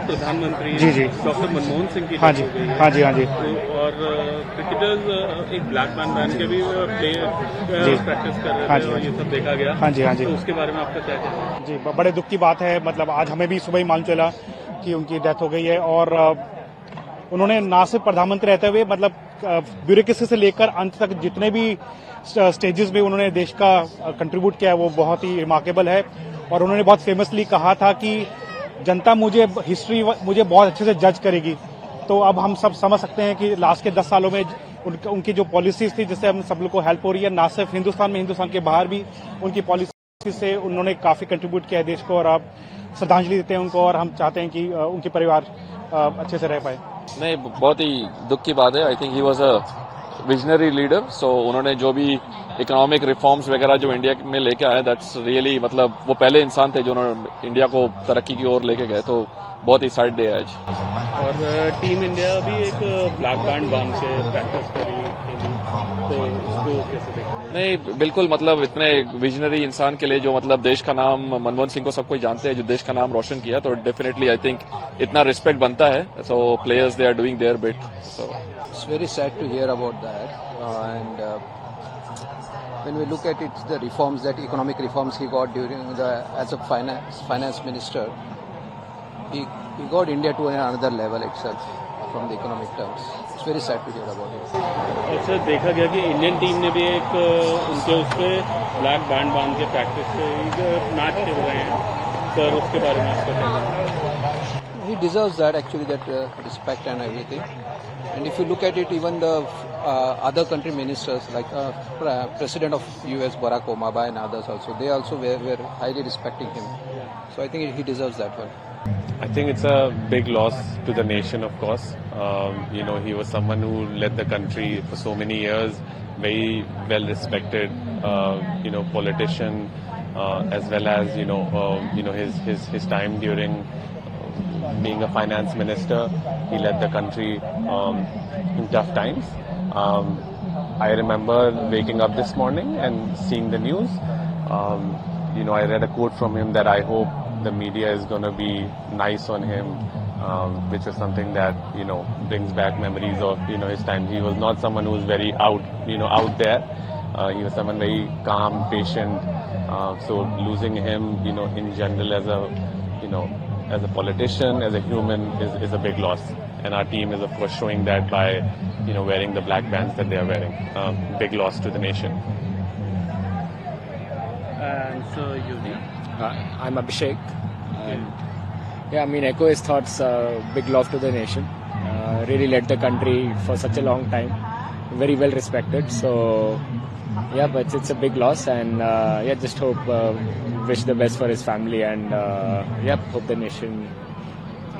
प्रधानमंत्री जी जी डॉक्टर मनमोहन सिंह की हाँ डेथ जी हो गई है। हाँ जी हाँ जी और क्रिकेटर्स एक ब्लैक मैन बन के भी जी प्रैक्टिस कर रहे हाँ थे जी और ये सब देखा गया। हाँ जी हाँ जी तो उसके बारे में आपका क्या कहना है? जी बड़े दुख की बात है। मतलब आज हमें भी सुबह ही मालूम चला कि उनकी डेथ हो गई है। और उन्होंने ना सिर्फ प्रधानमंत्री रहते हुए मतलब ब्यूरोक्रेसी से लेकर अंत तक जितने भी स्टेजेस में उन्होंने देश का कंट्रीब्यूट किया है वो बहुत ही रिमार्केबल है। और उन्होंने बहुत फेमसली कहा था कि जनता हिस्ट्री मुझे बहुत अच्छे से जज करेगी। तो अब हम सब समझ सकते हैं कि लास्ट के 10 सालों में उनकी जो पॉलिसीज थी जिससे हम सब लोग को हेल्प हो रही है, ना सिर्फ हिंदुस्तान में, हिंदुस्तान के बाहर भी उनकी पॉलिसी से उन्होंने काफी कंट्रीब्यूट किया है देश को। और आप श्रद्धांजलि देते हैं उनको और हम चाहते हैं कि उनके परिवार अच्छे से रह पाए। नहीं, बहुत ही दुख की बात है। I think he was a visionary leader. So उन्होंने जो भी इकोनॉमिक रिफॉर्म्स वगैरह जो इंडिया में लेके आए, दैट्स रियली, मतलब वो पहले इंसान थे जो उन्होंने इंडिया को तरक्की की ओर लेके गए। तो बहुत ही सैड डे है आज। और टीम इंडिया भी एक ब्लैक बैंड बांध के प्रैक्टिस करी, तो उसको कैसे देखते हैं? नहीं, बिल्कुल, मतलब इतने विजनरी इंसान के लिए जो मतलब देश का नाम, मनमोहन सिंह को सब कोई जानते हैं, जो देश का नाम रोशन किया, तो डेफिनेटली आई थिंक इतना रिस्पेक्ट बनता है। So players they are doing their bit. So It's very sad to hear about that. And when we look at it, the reforms, that economic reforms he got as a finance minister, he got India to another level itself from the economic terms. It's very sad to hear about it. अच्छा, देखा गया कि Indian team ने भी एक उनके उस पर ब्लैक बैंड बांध के प्रैक्टिस से मैच खेल रहे हैं, सर उसके बारे में आपका क्या कहना है? He deserves that, actually, that respect and everything. And if you look at it, even the other country ministers, like President of US Barack Obama and others also, they also were highly respecting him. So I think he deserves that one. I think it's a big loss to the nation, of course. He was someone who led the country for so many years, very well respected, politician, as well as his time during being a finance minister. He led the country in tough times. I remember waking up this morning and seeing the news. I read a quote from him that I hope the media is going to be nice on him, which is something that brings back memories of his time. He was not someone who was very out there. He was someone very calm, patient. So losing him, in general, as a politician, as a human, is a big loss. And our team is, of course, showing that by, wearing the black bands that they are wearing. Big loss to the nation. And so you I'm Abhishek. Echo his thoughts. Big love to the nation. Really led the country for such a long time. Very well respected. So, but it's a big loss, and just hope, wish the best for his family, and hope the nation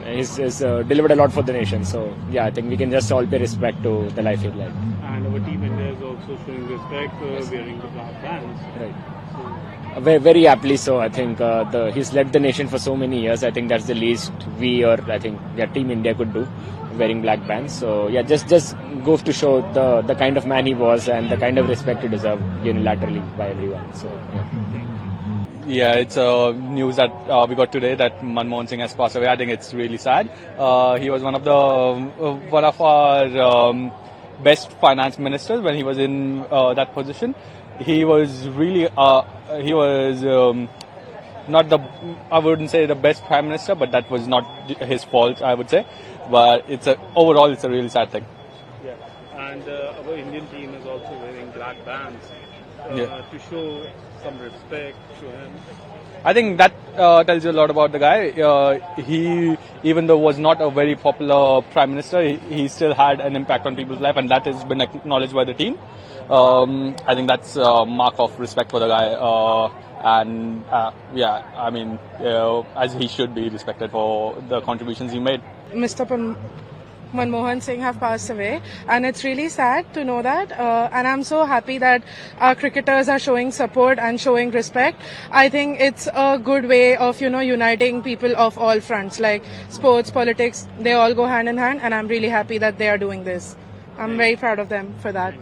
is delivered a lot for the nation. So, I think we can just all pay respect to the life he led. And our team India is also showing respect, wearing the black bands. Right. Very, very aptly so. I think he's led the nation for so many years. I think that's the least I think Team India could do, wearing black bands. So just goes to show the kind of man he was and the kind of respect he deserved unilaterally by everyone. So Yeah, it's news that we got today that Manmohan Singh has passed away. I think it's really sad. He was one of our best finance ministers when he was in that position. He was really not I wouldn't say the best prime minister, but that was not his fault, I would say. But overall it's a really sad thing. Yeah, and our Indian team is also wearing black bands to show some respect to him. I think that tells you a lot about the guy. He, even though was not a very popular prime minister, he still had an impact on people's life, and that has been acknowledged by the team. I think that's a mark of respect for the guy, as he should be respected for the contributions he made. Mr. Manmohan Singh have passed away, and it's really sad to know that, and I'm so happy that our cricketers are showing support and showing respect. I think it's a good way of uniting people of all fronts, like sports, politics, they all go hand in hand, and I'm really happy that they are doing this. I'm very proud of them for that.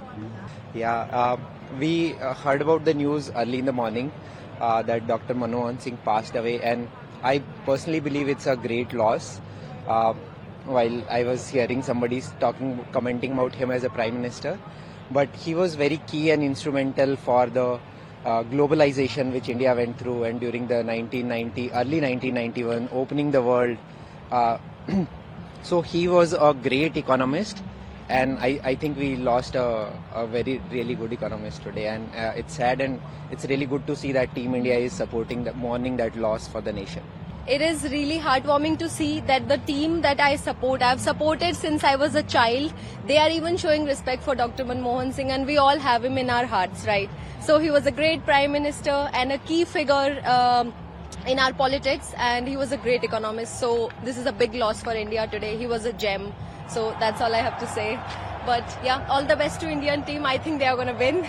We heard about the news early in the morning that Dr. Manmohan Singh passed away, and I personally believe it's a great loss. while I was hearing somebody commenting about him as a prime minister. But he was very key and instrumental for the globalization which India went through, and during the early 1991, opening the world. So he was a great economist, and I think we lost a really good economist today, and it's sad, and it's really good to see that Team India is mourning that loss for the nation. It is really heartwarming to see that the team that I support, I've supported since I was a child, they are even showing respect for Dr. Manmohan Singh, and we all have him in our hearts, right? So he was a great Prime Minister and a key figure in our politics, and he was a great economist. So this is a big loss for India today. He was a gem. So that's all I have to say. But yeah, all the best to Indian team. I think they are going to win.